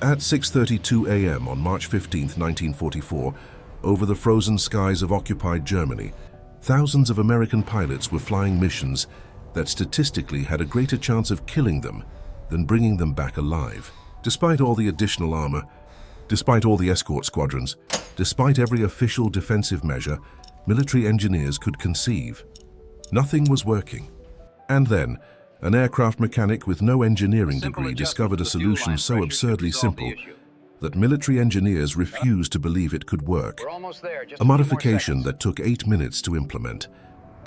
At 6:32 a.m. on March 15, 1944, over the frozen skies of occupied Germany, thousands of American pilots were flying missions that statistically had a greater chance of killing them than bringing them back alive. Despite all the additional armor, despite all the escort squadrons, despite every official defensive measure military engineers could conceive, nothing was working. And then, an aircraft mechanic with no engineering degree discovered a solution so absurdly simple that military engineers refused to believe it could work. A modification that took 8 minutes to implement,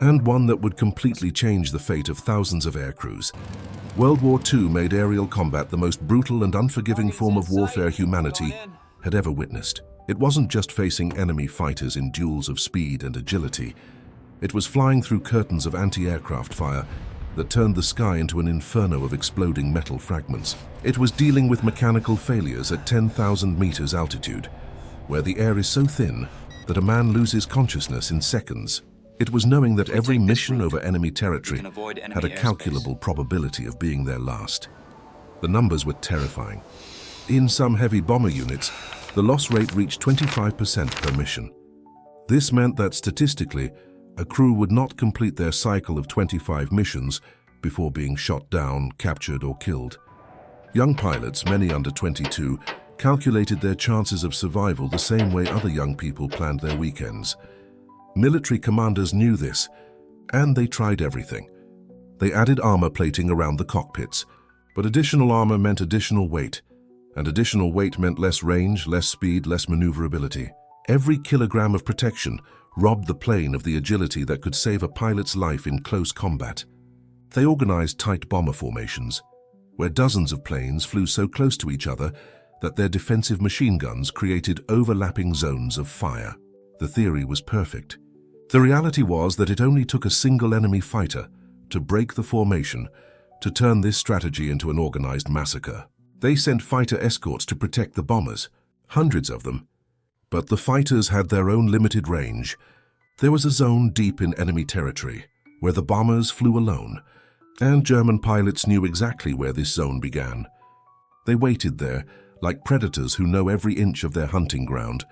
and one that would completely change the fate of thousands of aircrews. World War II made aerial combat the most brutal and unforgiving form of warfare humanity had ever witnessed. It wasn't just facing enemy fighters in duels of speed and agility. It was flying through curtains of anti-aircraft fire that turned the sky into an inferno of exploding metal fragments. It was dealing with mechanical failures at 10,000 meters altitude, where the air is so thin that a man loses consciousness in seconds. It was knowing that every mission over enemy territory had a calculable probability of being their last. The numbers were terrifying. In some heavy bomber units, the loss rate reached 25% per mission. This meant that statistically, a crew would not complete their cycle of 25 missions before being shot down, captured, or killed. Young pilots, many under 22, calculated their chances of survival the same way other young people planned their weekends. Military commanders knew this, and they tried everything. They added armor plating around the cockpits, but additional armor meant additional weight, and additional weight meant less range, less speed, less maneuverability. Every kilogram of protection robbed the plane of the agility that could save a pilot's life in close combat. They organized tight bomber formations, where dozens of planes flew so close to each other that their defensive machine guns created overlapping zones of fire. The theory was perfect. The reality was that it only took a single enemy fighter to break the formation to turn this strategy into an organized massacre. They sent fighter escorts to protect the bombers, hundreds of them. But the fighters had their own limited range. There was a zone deep in enemy territory, where the bombers flew alone, and German pilots knew exactly where this zone began. They waited there, like predators who know every inch of their hunting ground,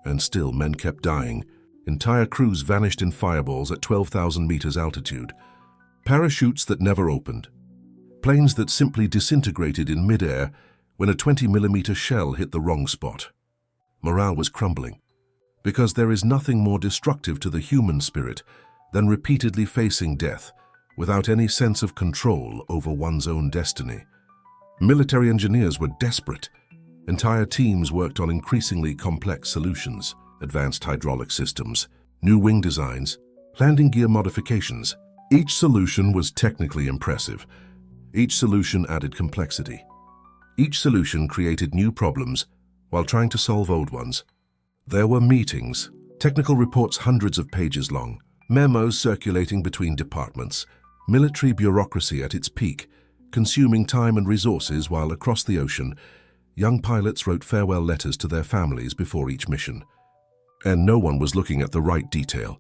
and still men kept dying. Entire crews vanished in fireballs at 12,000 meters altitude. Parachutes that never opened. Planes that simply disintegrated in mid-air when a 20mm shell hit the wrong spot. Morale was crumbling, because there is nothing more destructive to the human spirit than repeatedly facing death without any sense of control over one's own destiny. Military engineers were desperate. Entire teams worked on increasingly complex solutions, advanced hydraulic systems, new wing designs, landing gear modifications. Each solution was technically impressive. Each solution added complexity. Each solution created new problems while trying to solve old ones. There were meetings, technical reports hundreds of pages long, memos circulating between departments, military bureaucracy at its peak, consuming time and resources while across the ocean, young pilots wrote farewell letters to their families before each mission. And no one was looking at the right detail.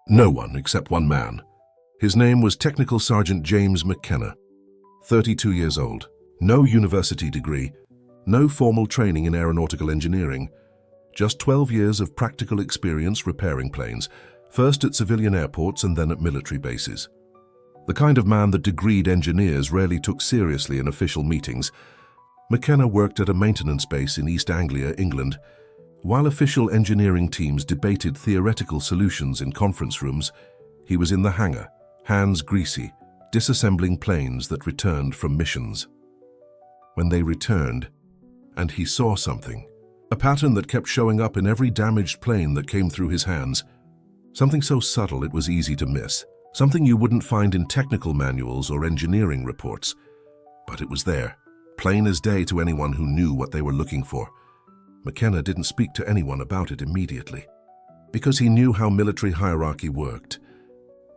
No one except one man. His name was Technical Sergeant James McKenna, 32 years old, no university degree, no formal training in aeronautical engineering, just 12 years of practical experience repairing planes, first at civilian airports and then at military bases. The kind of man that degreed engineers rarely took seriously in official meetings, McKenna worked at a maintenance base in East Anglia, England. While official engineering teams debated theoretical solutions in conference rooms, he was in the hangar, hands greasy, disassembling planes that returned from missions. When they returned, and he saw something, a pattern that kept showing up in every damaged plane that came through his hands. Something so subtle it was easy to miss. Something you wouldn't find in technical manuals or engineering reports. But it was there, plain as day to anyone who knew what they were looking for. McKenna didn't speak to anyone about it immediately, because he knew how military hierarchy worked.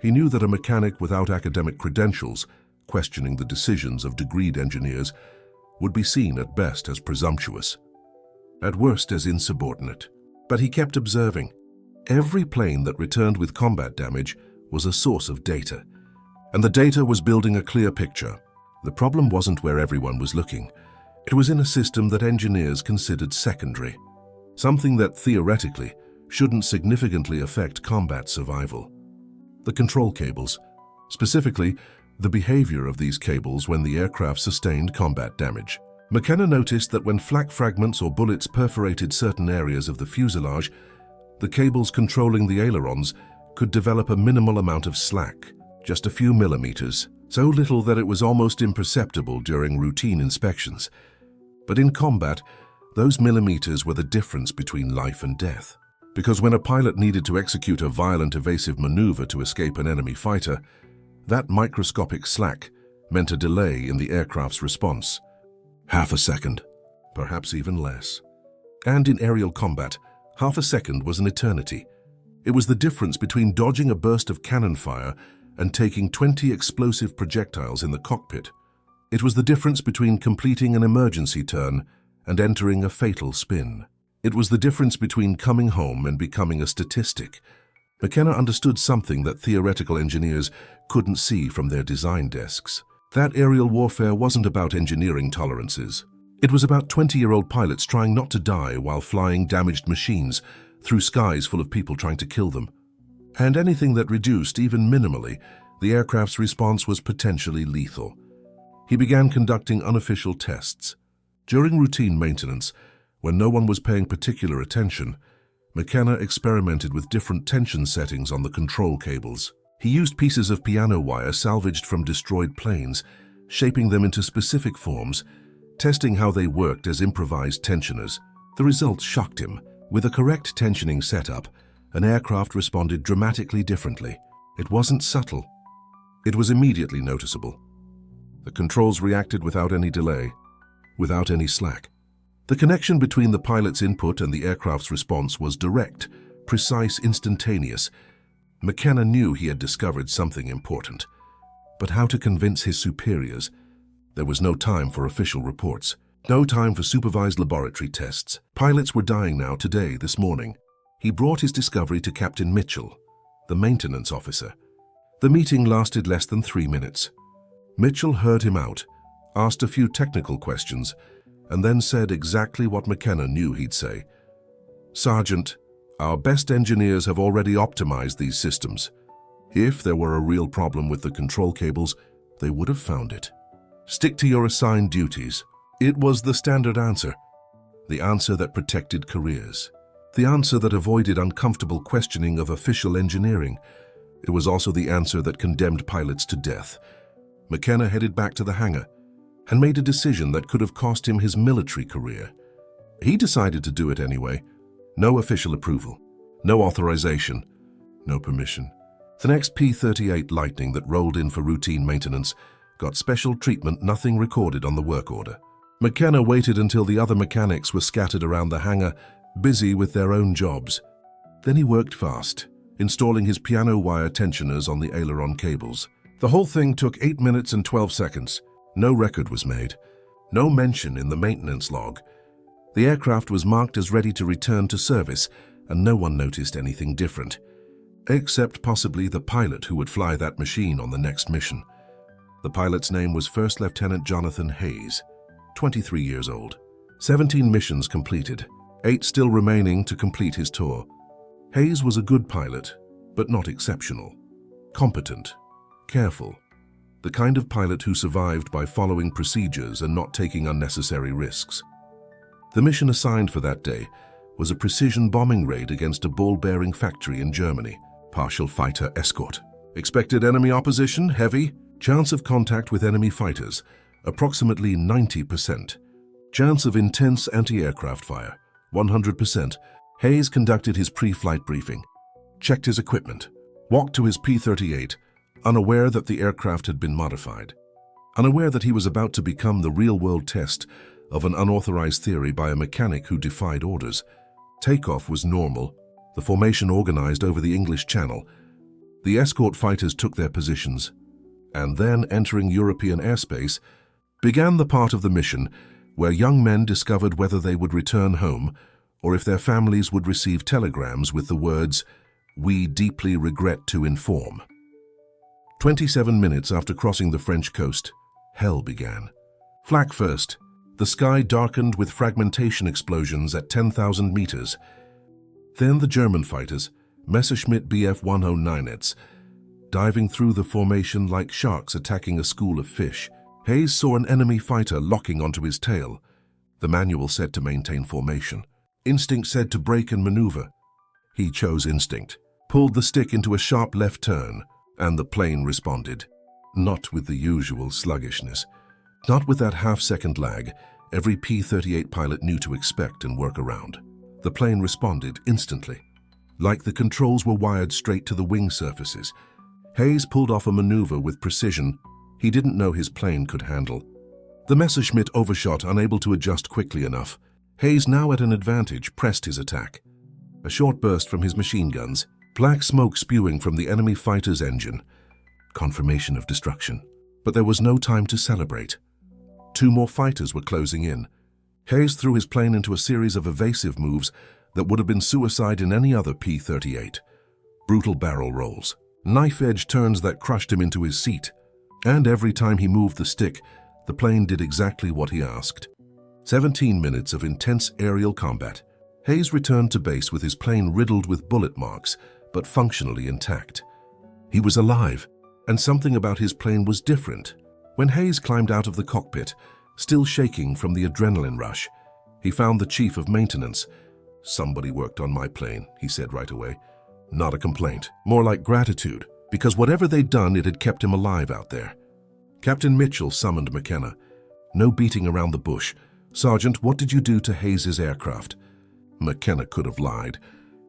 He knew that a mechanic without academic credentials, questioning the decisions of degreed engineers, would be seen at best as presumptuous, at worst as insubordinate. But he kept observing. Every plane that returned with combat damage was a source of data, and the data was building a clear picture. The problem wasn't where everyone was looking. It was in a system that engineers considered secondary, something that theoretically shouldn't significantly affect combat survival. The control cables, specifically the behavior of these cables when the aircraft sustained combat damage. McKenna noticed that when flak fragments or bullets perforated certain areas of the fuselage, the cables controlling the ailerons could develop a minimal amount of slack, just a few millimeters, so little that it was almost imperceptible during routine inspections. But in combat, those millimeters were the difference between life and death. Because when a pilot needed to execute a violent evasive maneuver to escape an enemy fighter, that microscopic slack meant a delay in the aircraft's response. Half a second, perhaps even less. And in aerial combat, half a second was an eternity. It was the difference between dodging a burst of cannon fire and taking 20 explosive projectiles in the cockpit. It was the difference between completing an emergency turn and entering a fatal spin. It was the difference between coming home and becoming a statistic. McKenna understood something that theoretical engineers couldn't see from their design desks. That aerial warfare wasn't about engineering tolerances. It was about 20-year-old pilots trying not to die while flying damaged machines through skies full of people trying to kill them. And anything that reduced, even minimally, the aircraft's response was potentially lethal. He began conducting unofficial tests. During routine maintenance, when no one was paying particular attention, McKenna experimented with different tension settings on the control cables. He used pieces of piano wire salvaged from destroyed planes, shaping them into specific forms, testing how they worked as improvised tensioners. The results shocked him. With a correct tensioning setup, an aircraft responded dramatically differently. It wasn't subtle. It was immediately noticeable. The controls reacted without any delay, without any slack. The connection between the pilot's input and the aircraft's response was direct, precise, instantaneous. McKenna knew he had discovered something important. But how to convince his superiors? There was no time for official reports. No time for supervised laboratory tests. Pilots were dying now, today, this morning. He brought his discovery to Captain Mitchell, the maintenance officer. The meeting lasted less than 3 minutes. Mitchell heard him out, asked a few technical questions, and then said exactly what McKenna knew he'd say. "Sergeant, our best engineers have already optimized these systems. If there were a real problem with the control cables, they would have found it. Stick to your assigned duties." It was the standard answer. The answer that protected careers. The answer that avoided uncomfortable questioning of official engineering. It was also the answer that condemned pilots to death. McKenna headed back to the hangar and made a decision that could have cost him his military career. He decided to do it anyway. No official approval, no authorization, no permission. The next P-38 Lightning that rolled in for routine maintenance got special treatment, nothing recorded on the work order. McKenna waited until the other mechanics were scattered around the hangar, busy with their own jobs. Then he worked fast, installing his piano wire tensioners on the aileron cables. The whole thing took 8 minutes and 12 seconds. No record was made. No mention in the maintenance log. The aircraft was marked as ready to return to service, and no one noticed anything different, except possibly the pilot who would fly that machine on the next mission. The pilot's name was First Lieutenant Jonathan Hayes, 23 years old. 17 missions completed, 8 still remaining to complete his tour. Hayes was a good pilot, but not exceptional. Competent, careful, the kind of pilot who survived by following procedures and not taking unnecessary risks. The mission assigned for that day was a precision bombing raid against a ball-bearing factory in Germany. Partial fighter escort. Expected enemy opposition, heavy. Chance of contact with enemy fighters, approximately 90%. Chance of intense anti-aircraft fire, 100%. Hayes conducted his pre-flight briefing, checked his equipment, walked to his P-38, unaware that the aircraft had been modified, unaware that he was about to become the real-world test of an unauthorized theory by a mechanic who defied orders. Takeoff was normal, the formation organized over the English Channel. The escort fighters took their positions, and then, entering European airspace, began the part of the mission where young men discovered whether they would return home or if their families would receive telegrams with the words, "We deeply regret to inform." 27 minutes after crossing the French coast, hell began. Flak first, The sky darkened with fragmentation explosions at 10,000 meters. Then the German fighters, Messerschmitt Bf 109ets, diving through the formation like sharks attacking a school of fish. Hayes saw an enemy fighter locking onto his tail. The manual said to maintain formation. Instinct said to brake and maneuver. He chose instinct, pulled the stick into a sharp left turn, and the plane responded. Not with the usual sluggishness. Not with that half-second lag every P-38 pilot knew to expect and work around. The plane responded instantly, like the controls were wired straight to the wing surfaces. Hayes pulled off a maneuver with precision he didn't know his plane could handle. The Messerschmitt overshot, unable to adjust quickly enough. Hayes, now at an advantage, pressed his attack. A short burst from his machine guns, black smoke spewing from the enemy fighter's engine. Confirmation of destruction. But there was no time to celebrate. 2 more fighters were closing in. Hayes threw his plane into a series of evasive moves that would have been suicide in any other P-38. Brutal barrel rolls, knife-edge turns that crushed him into his seat. And every time he moved the stick, the plane did exactly what he asked. 17 minutes of intense aerial combat. Hayes returned to base with his plane riddled with bullet marks, but functionally intact. He was alive, and something about his plane was different. When Hayes climbed out of the cockpit, still shaking from the adrenaline rush, he found the chief of maintenance. "Somebody worked on my plane," he said right away. Not a complaint, more like gratitude, because whatever they'd done, it had kept him alive out there. Captain Mitchell summoned McKenna. "No beating around the bush. Sergeant, what did you do to Hayes's aircraft?" McKenna could have lied,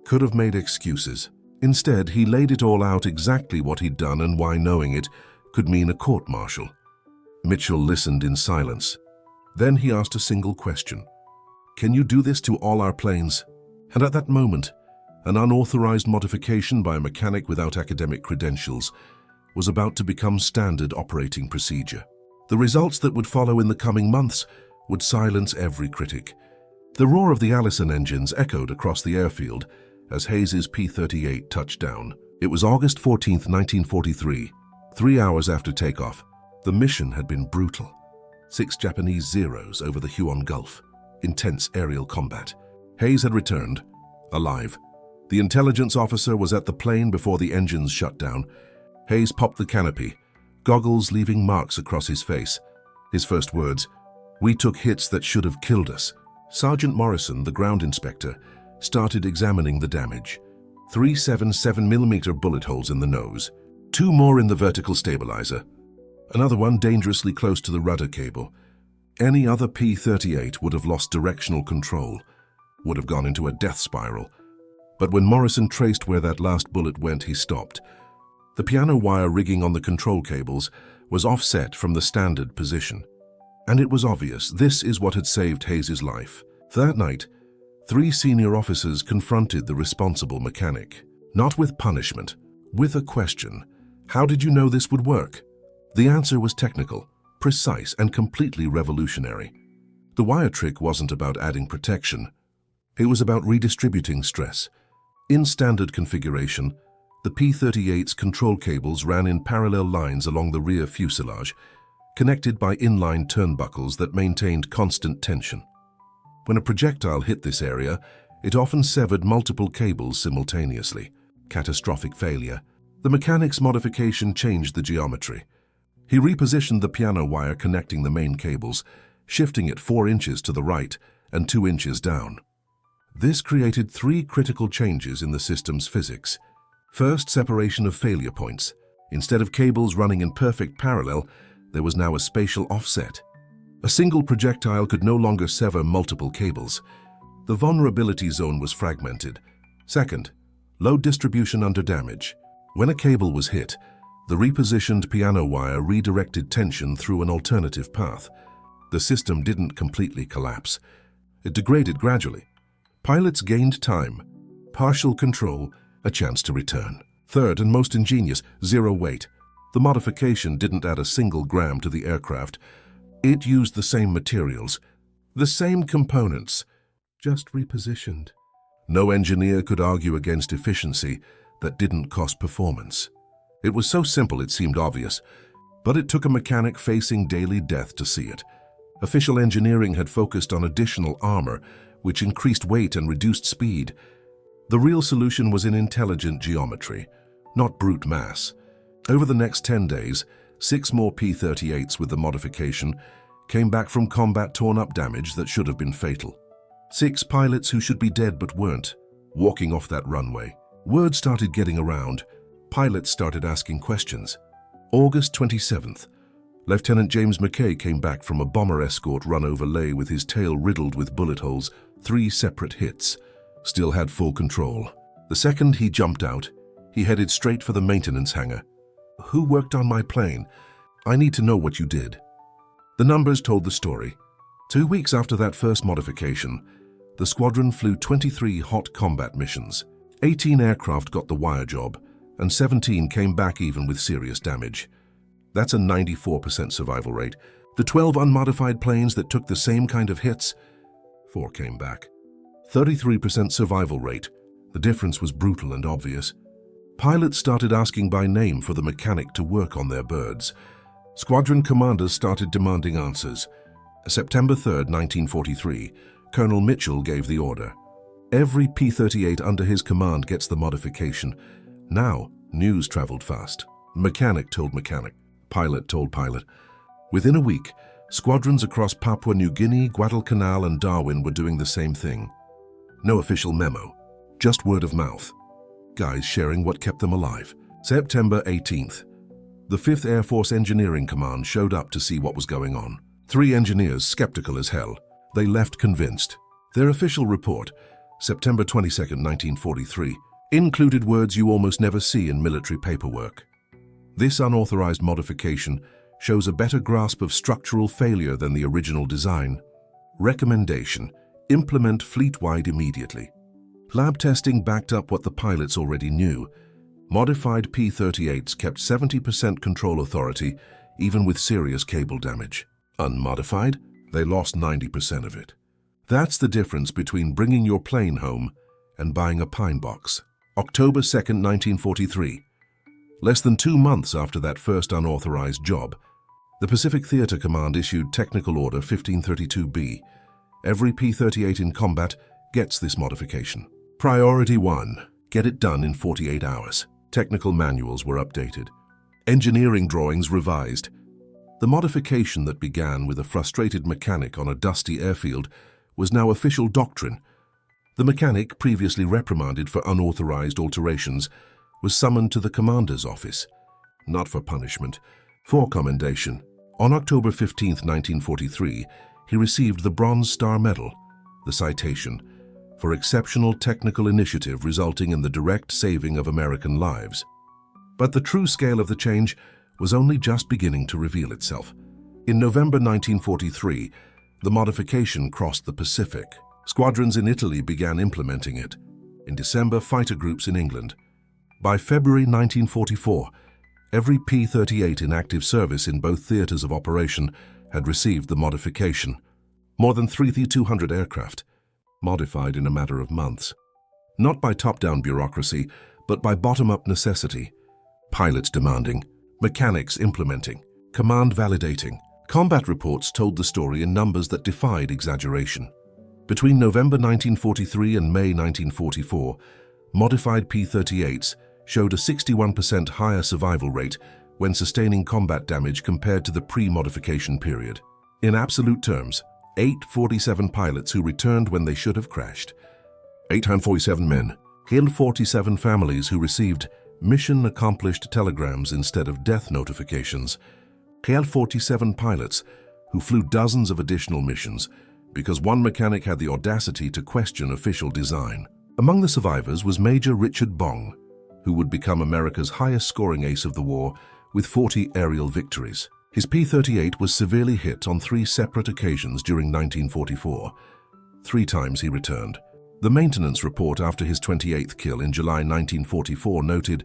could have made excuses. Instead, he laid it all out, exactly what he'd done and why knowing it could mean a court-martial. Mitchell listened in silence. Then he asked a single question. "Can you do this to all our planes?" And at that moment, an unauthorized modification by a mechanic without academic credentials was about to become standard operating procedure. The results that would follow in the coming months would silence every critic. The roar of the Allison engines echoed across the airfield as Hayes's P-38 touched down. It was August 14, 1943, 3 hours after takeoff. The mission had been brutal. 6 Japanese Zeros over the Huon Gulf. Intense aerial combat. Hayes had returned, alive. The intelligence officer was at the plane before the engines shut down. Hayes popped the canopy, goggles leaving marks across his face. His first words, "We took hits that should have killed us." Sergeant Morrison, the ground inspector, started examining the damage. 3 7.7mm bullet holes in the nose, 2 more in the vertical stabilizer, another one dangerously close to the rudder cable. Any other P-38 would have lost directional control, would have gone into a death spiral. But when Morrison traced where that last bullet went, he stopped. The piano wire rigging on the control cables was offset from the standard position. And it was obvious this is what had saved Hayes's life. That night, 3 senior officers confronted the responsible mechanic. Not with punishment, with a question. How did you know this would work? The answer was technical, precise, and completely revolutionary. The wire trick wasn't about adding protection. It was about redistributing stress. In standard configuration, the P-38's control cables ran in parallel lines along the rear fuselage, connected by inline turnbuckles that maintained constant tension. When a projectile hit this area, it often severed multiple cables simultaneously. Catastrophic failure. The mechanic's modification changed the geometry. He repositioned the piano wire connecting the main cables, shifting it 4 inches to the right and 2 inches down. This created 3 critical changes in the system's physics. First, separation of failure points. Instead of cables running in perfect parallel, there was now a spatial offset. A single projectile could no longer sever multiple cables. The vulnerability zone was fragmented. Second, load distribution under damage. When a cable was hit, the repositioned piano wire redirected tension through an alternative path. The system didn't completely collapse. It degraded gradually. Pilots gained time, partial control, a chance to return. Third, and most ingenious, zero weight. The modification didn't add a single gram to the aircraft. It used the same materials, the same components, just repositioned. No engineer could argue against efficiency that didn't cost performance. It was so simple it seemed obvious, but it took a mechanic facing daily death to see it. Official engineering had focused on additional armor, which increased weight and reduced speed. The real solution was in intelligent geometry, not brute mass. Over the next 10 days, 6 more P-38s with the modification came back from combat torn-up damage that should have been fatal. 6 pilots who should be dead but weren't, walking off that runway. Word started getting around. Pilots started asking questions. August 27th, Lieutenant James McKay came back from a bomber escort run over Leh with his tail riddled with bullet holes, 3 separate hits. Still had full control. The second he jumped out, he headed straight for the maintenance hangar. "Who worked on my plane? I need to know what you did." The numbers told the story. 2 weeks after that first modification, the squadron flew 23 hot combat missions. 18 aircraft got the wire job, and 17 came back even with serious damage. That's a 94% survival rate. The 12 unmodified planes that took the same kind of hits, 4 came back. 33% survival rate. The difference was brutal and obvious. Pilots started asking by name for the mechanic to work on their birds. Squadron commanders started demanding answers. September 3rd, 1943, Colonel Mitchell gave the order. Every P-38 under his command gets the modification. Now, news traveled fast. Mechanic told mechanic. Pilot told pilot. Within a week, squadrons across Papua New Guinea, Guadalcanal, and Darwin were doing the same thing. No official memo, just word of mouth. Guys sharing what kept them alive. September 18th. The 5th Air Force Engineering Command showed up to see what was going on. 3 engineers, skeptical as hell. They left convinced. Their official report, September 22nd, 1943, included words you almost never see in military paperwork. This unauthorized modification shows a better grasp of structural failure than the original design. Recommendation: implement fleet-wide immediately. Lab testing backed up what the pilots already knew. Modified P-38s kept 70% control authority, even with serious cable damage. Unmodified, they lost 90% of it. That's the difference between bringing your plane home and buying a pine box. October 2nd, 1943. Less than 2 months after that first unauthorized job, the Pacific Theater Command issued Technical Order 1532B. Every P-38 in combat gets this modification. Priority 1. Get it done in 48 hours. Technical manuals were updated. Engineering drawings revised. The modification that began with a frustrated mechanic on a dusty airfield was now official doctrine. The mechanic, previously reprimanded for unauthorized alterations, was summoned to the commander's office, not for punishment, for commendation. On October 15, 1943, he received the Bronze Star Medal, the citation, for exceptional technical initiative resulting in the direct saving of American lives. But the true scale of the change was only just beginning to reveal itself. In November 1943, the modification crossed the Pacific. Squadrons in Italy began implementing it. In December, fighter groups in England. By February 1944, every P-38 in active service in both theaters of operation had received the modification. More than 3,200 aircraft, modified in a matter of months. Not by top-down bureaucracy, but by bottom-up necessity. Pilots demanding, mechanics implementing, command validating. Combat reports told the story in numbers that defied exaggeration. Between November 1943 and May 1944, modified P-38s showed a 61% higher survival rate when sustaining combat damage compared to the pre-modification period. In absolute terms, 847 pilots who returned when they should have crashed. 847 men, killed 47 families who received mission accomplished telegrams instead of death notifications. Killed 47 pilots who flew dozens of additional missions because one mechanic had the audacity to question official design. Among the survivors was Major Richard Bong, who would become America's highest scoring ace of the war with 40 aerial victories. His P-38 was severely hit on 3 separate occasions during 1944. 3 times he returned. The maintenance report after his 28th kill in July 1944 noted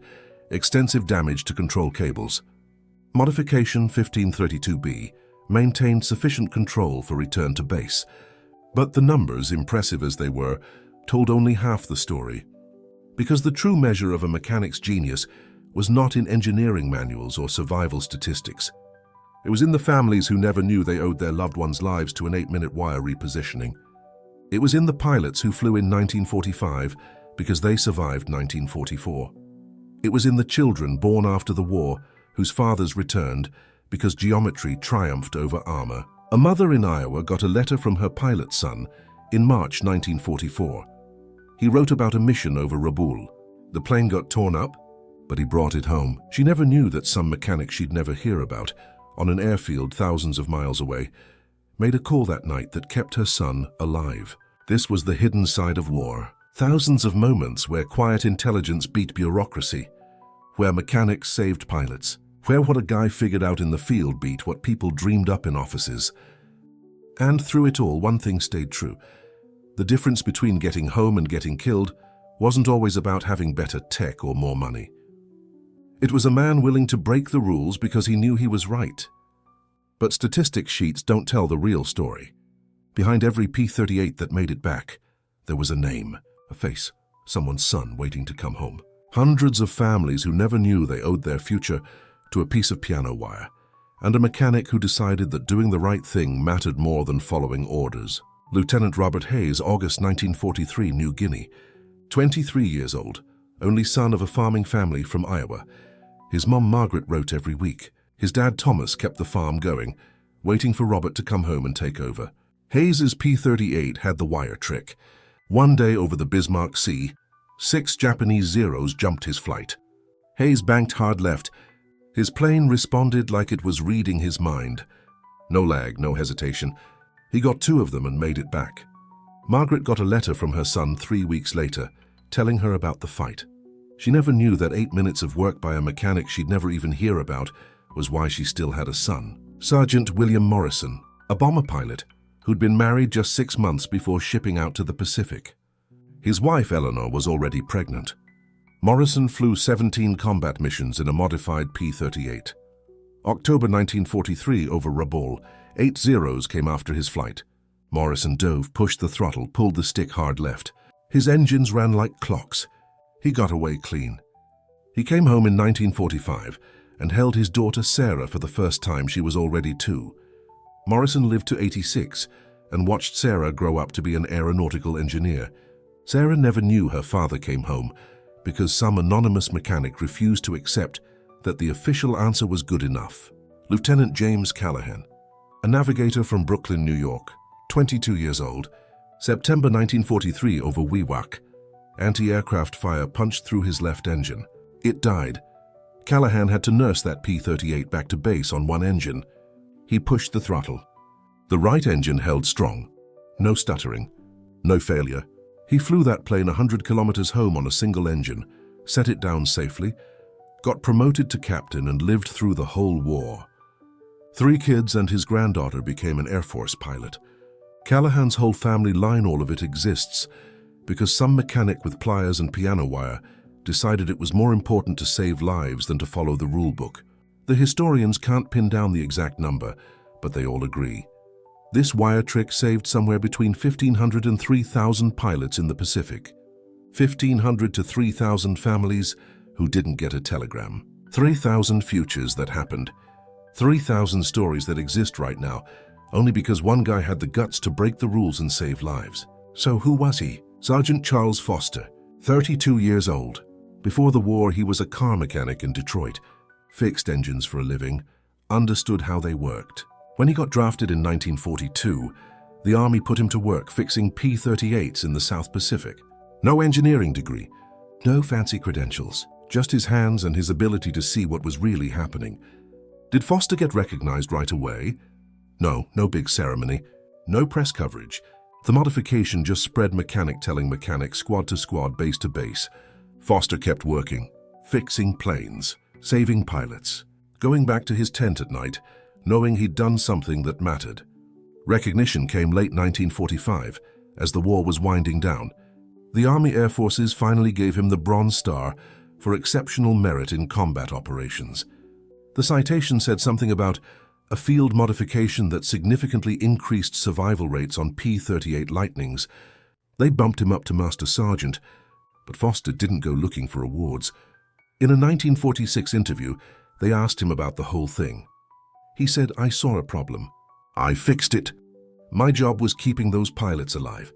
extensive damage to control cables. Modification 1532B maintained sufficient control for return to base, but the numbers, impressive as they were, told only half the story. Because the true measure of a mechanic's genius was not in engineering manuals or survival statistics. It was in the families who never knew they owed their loved ones' lives to an 8-minute wire repositioning. It was in the pilots who flew in 1945 because they survived 1944. It was in the children born after the war whose fathers returned because geometry triumphed over armor. A mother in Iowa got a letter from her pilot son in March 1944. He wrote about a mission over Rabaul. The plane got torn up, but he brought it home. She never knew that some mechanic she'd never hear about, on an airfield thousands of miles away, made a call that night that kept her son alive. This was the hidden side of war. Thousands of moments where quiet intelligence beat bureaucracy, where mechanics saved pilots, where what a guy figured out in the field beat what people dreamed up in offices. And through it all, one thing stayed true. The difference between getting home and getting killed wasn't always about having better tech or more money. It was a man willing to break the rules because he knew he was right. But statistics sheets don't tell the real story. Behind every P-38 that made it back, there was a name, a face, someone's son waiting to come home. Hundreds of families who never knew they owed their future to a piece of piano wire, and a mechanic who decided that doing the right thing mattered more than following orders. Lieutenant Robert Hayes, August 1943, New Guinea. 23 years old, only son of a farming family from Iowa. His mom Margaret wrote every week. His dad Thomas kept the farm going, waiting for Robert to come home and take over. Hayes's P-38 had the wire trick. One day over the Bismarck Sea, 6 Japanese Zeros jumped his flight. Hayes banked hard left. His plane responded like it was reading his mind. No lag, no hesitation. He got 2 of them and made it back. Margaret got a letter from her son 3 weeks later, telling her about the fight. She never knew that 8 minutes of work by a mechanic she'd never even hear about was why she still had a son. Sergeant William Morrison, a bomber pilot who'd been married just 6 months before shipping out to the Pacific. His wife, Eleanor, was already pregnant. Morrison flew 17 combat missions in a modified P-38. October 1943, over Rabaul, 8 Zeros came after his flight. Morrison dove, pushed the throttle, pulled the stick hard left. His engines ran like clocks. He got away clean. He came home in 1945 and held his daughter Sarah for the first time. She was already 2. Morrison lived to 86 and watched Sarah grow up to be an aeronautical engineer. Sarah never knew her father came home because some anonymous mechanic refused to accept that the official answer was good enough. Lieutenant James Callahan, a navigator from Brooklyn, New York, 22 years old, September 1943, over WWII. Anti-aircraft fire punched through his left engine. It died. Callahan had to nurse that P-38 back to base on one engine. He pushed the throttle. The right engine held strong. No stuttering. No failure. He flew that plane 100 kilometers home on a single engine, set it down safely, got promoted to captain and lived through the whole war. 3 kids and his granddaughter became an Air Force pilot. Callahan's whole family line, all of it exists because some mechanic with pliers and piano wire decided it was more important to save lives than to follow the rule book. The historians can't pin down the exact number, but they all agree. This wire trick saved somewhere between 1,500 and 3,000 pilots in the Pacific. 1,500 to 3,000 families who didn't get a telegram. 3,000 futures that happened. 3,000 stories that exist right now, only because one guy had the guts to break the rules and save lives. So who was he? Sergeant Charles Foster, 32 years old. Before the war, he was a car mechanic in Detroit, fixed engines for a living, understood how they worked. When he got drafted in 1942, the Army put him to work fixing P-38s in the South Pacific. No engineering degree, no fancy credentials, just his hands and his ability to see what was really happening. Did Foster get recognized right away? No big ceremony, no press coverage. The modification just spread mechanic telling mechanic, squad to squad, base to base. Foster kept working, fixing planes, saving pilots, going back to his tent at night, knowing he'd done something that mattered. Recognition came late 1945, as the war was winding down. The Army Air Forces finally gave him the Bronze Star for exceptional merit in combat operations. The citation said something about a field modification that significantly increased survival rates on P-38 Lightnings. They bumped him up to Master Sergeant, but Foster didn't go looking for awards. In a 1946 interview, they asked him about the whole thing. He said, "I saw a problem. I fixed it. My job was keeping those pilots alive.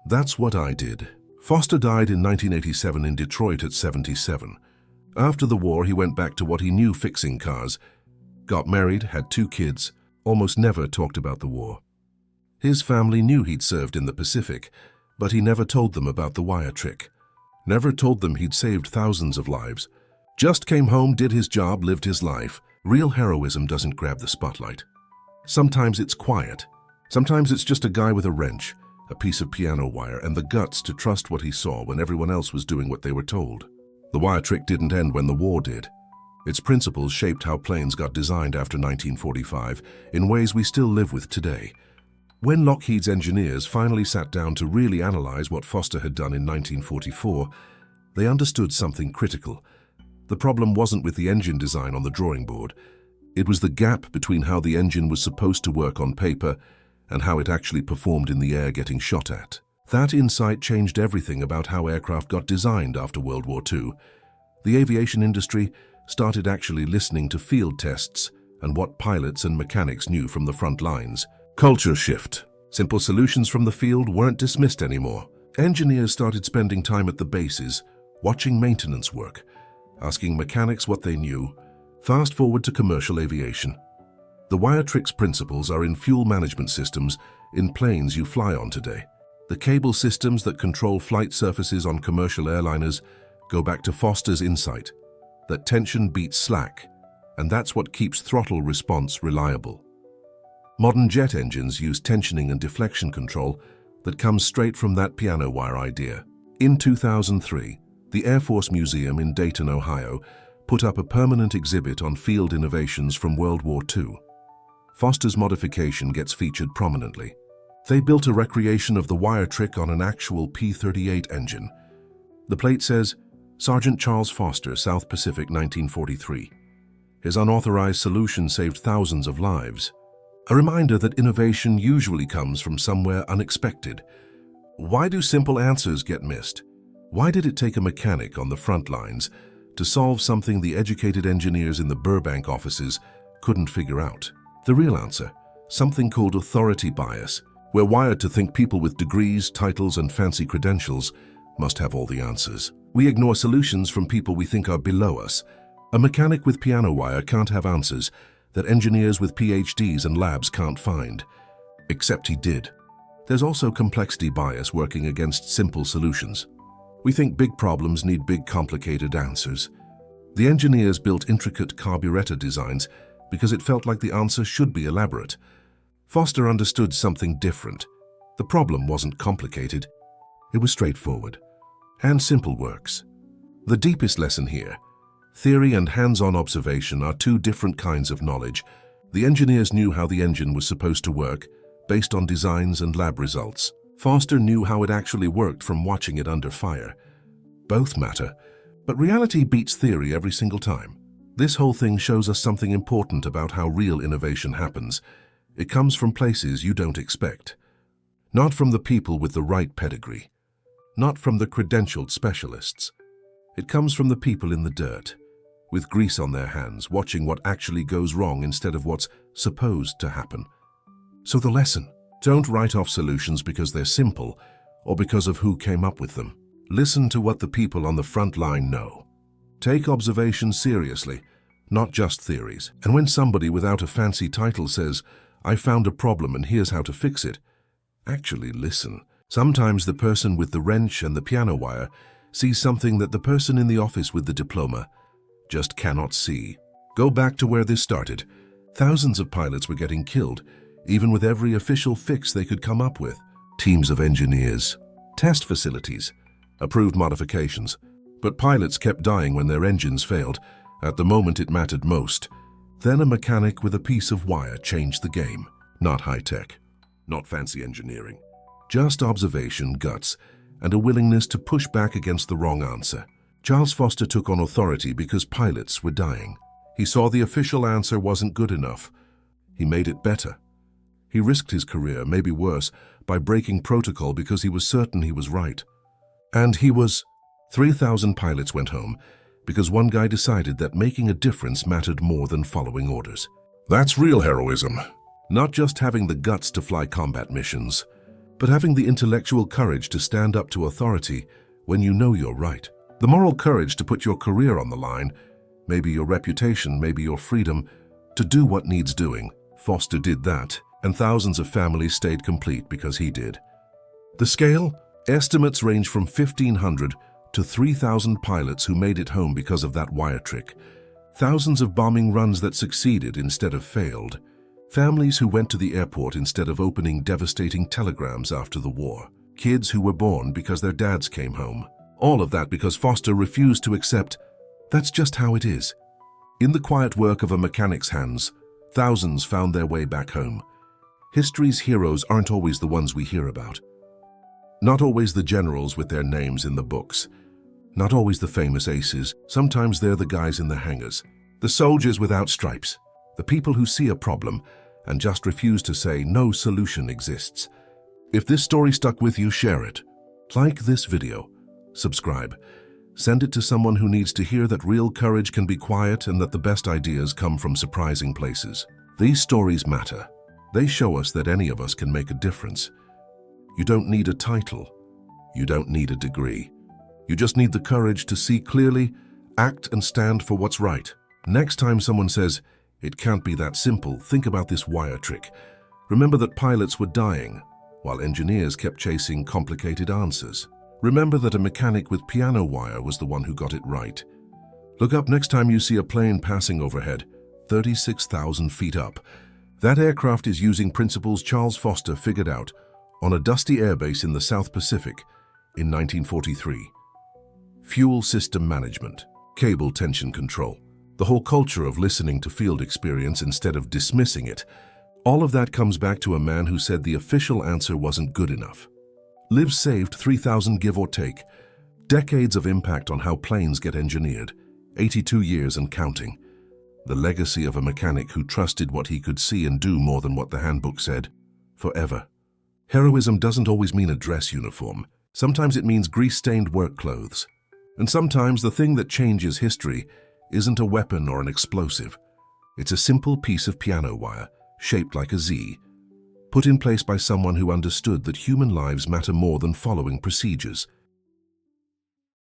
That's what I did." Foster died in 1987 in Detroit at 77. After the war, he went back to what he knew, fixing cars, got married, had 2 kids, almost never talked about the war. His family knew he'd served in the Pacific, but he never told them about the wire trick. Never told them he'd saved thousands of lives. Just came home, did his job, lived his life. Real heroism doesn't grab the spotlight. Sometimes it's quiet. Sometimes it's just a guy with a wrench, a piece of piano wire, and the guts to trust what he saw when everyone else was doing what they were told. The wire trick didn't end when the war did. Its principles shaped how planes got designed after 1945 in ways we still live with today. When Lockheed's engineers finally sat down to really analyze what Foster had done in 1944, they understood something critical. The problem wasn't with the engine design on the drawing board. It was the gap between how the engine was supposed to work on paper and how it actually performed in the air getting shot at. That insight changed everything about how aircraft got designed after World War II. The aviation industry started actually listening to field tests and what pilots and mechanics knew from the front lines. Culture shift. Simple solutions from the field weren't dismissed anymore. Engineers started spending time at the bases, watching maintenance work, asking mechanics what they knew. Fast forward to commercial aviation. The wire trick's principles are in fuel management systems in planes you fly on today. The cable systems that control flight surfaces on commercial airliners go back to Foster's insight that tension beats slack, and that's what keeps throttle response reliable. Modern jet engines use tensioning and deflection control that comes straight from that piano wire idea. In 2003, the Air Force Museum in Dayton, Ohio, put up a permanent exhibit on field innovations from World War II. Foster's modification gets featured prominently. They built a recreation of the wire trick on an actual P-38 engine. The plate says, "Sergeant Charles Foster, South Pacific, 1943. His unauthorized solution saved thousands of lives." A reminder that innovation usually comes from somewhere unexpected. Why do simple answers get missed? Why did it take a mechanic on the front lines to solve something the educated engineers in the Burbank offices couldn't figure out? The real answer, something called authority bias. We're wired to think people with degrees, titles, and fancy credentials must have all the answers. We ignore solutions from people we think are below us. A mechanic with piano wire can't have answers that engineers with PhDs and labs can't find. Except he did. There's also complexity bias working against simple solutions. We think big problems need big, complicated answers. The engineers built intricate carburetor designs because it felt like the answer should be elaborate. Foster understood something different. The problem wasn't complicated. It was straightforward. And simple works. The deepest lesson here: theory and hands-on observation are 2 different kinds of knowledge. The engineers knew how the engine was supposed to work, based on designs and lab results. Foster knew how it actually worked from watching it under fire. Both matter, but reality beats theory every single time. This whole thing shows us something important about how real innovation happens. It comes from places you don't expect. Not from the people with the right pedigree. Not from the credentialed specialists. It comes from the people in the dirt, with grease on their hands, watching what actually goes wrong instead of what's supposed to happen. So the lesson: don't write off solutions because they're simple or because of who came up with them. Listen to what the people on the front line know. Take observation seriously, not just theories. And when somebody without a fancy title says, "I found a problem and here's how to fix it," actually listen. Sometimes the person with the wrench and the piano wire sees something that the person in the office with the diploma just cannot see. Go back to where this started. Thousands of pilots were getting killed, even with every official fix they could come up with. Teams of engineers, test facilities, approved modifications. But pilots kept dying when their engines failed, at the moment it mattered most. Then a mechanic with a piece of wire changed the game. Not high-tech, not fancy engineering. Just observation, guts, and a willingness to push back against the wrong answer. Charles Foster took on authority because pilots were dying. He saw the official answer wasn't good enough. He made it better. He risked his career, maybe worse, by breaking protocol because he was certain he was right. And he was. 3,000 pilots went home because one guy decided that making a difference mattered more than following orders. That's real heroism. Not just having the guts to fly combat missions, but having the intellectual courage to stand up to authority when you know you're right. The moral courage to put your career on the line, maybe your reputation, maybe your freedom, to do what needs doing. Foster did that, and thousands of families stayed complete because he did. The scale? Estimates range from 1,500 to 3,000 pilots who made it home because of that wire trick. Thousands of bombing runs that succeeded instead of failed. Families who went to the airport instead of opening devastating telegrams after the war. Kids who were born because their dads came home. All of that because Foster refused to accept that's just how it is. In the quiet work of a mechanic's hands, thousands found their way back home. History's heroes aren't always the ones we hear about. Not always the generals with their names in the books. Not always the famous aces. Sometimes they're the guys in the hangars. The soldiers without stripes. The people who see a problem and just refuse to say no solution exists. If this story stuck with you, share it. Like this video. Subscribe. Send it to someone who needs to hear that real courage can be quiet and that the best ideas come from surprising places. These stories matter. They show us that any of us can make a difference. You don't need a title. You don't need a degree. You just need the courage to see clearly, act and stand for what's right. Next time someone says, "It can't be that simple," think about this wire trick. Remember that pilots were dying, while engineers kept chasing complicated answers. Remember that a mechanic with piano wire was the one who got it right. Look up next time you see a plane passing overhead, 36,000 feet up. That aircraft is using principles Charles Foster figured out on a dusty airbase in the South Pacific in 1943. Fuel system management, cable tension control, the whole culture of listening to field experience instead of dismissing it. All of that comes back to a man who said the official answer wasn't good enough. Lives saved 3,000 give or take. Decades of impact on how planes get engineered. 82 years and counting. The legacy of a mechanic who trusted what he could see and do more than what the handbook said. Forever. Heroism doesn't always mean a dress uniform. Sometimes it means grease-stained work clothes. And sometimes the thing that changes history isn't a weapon or an explosive. It's a simple piece of piano wire, shaped like a Z, put in place by someone who understood that human lives matter more than following procedures.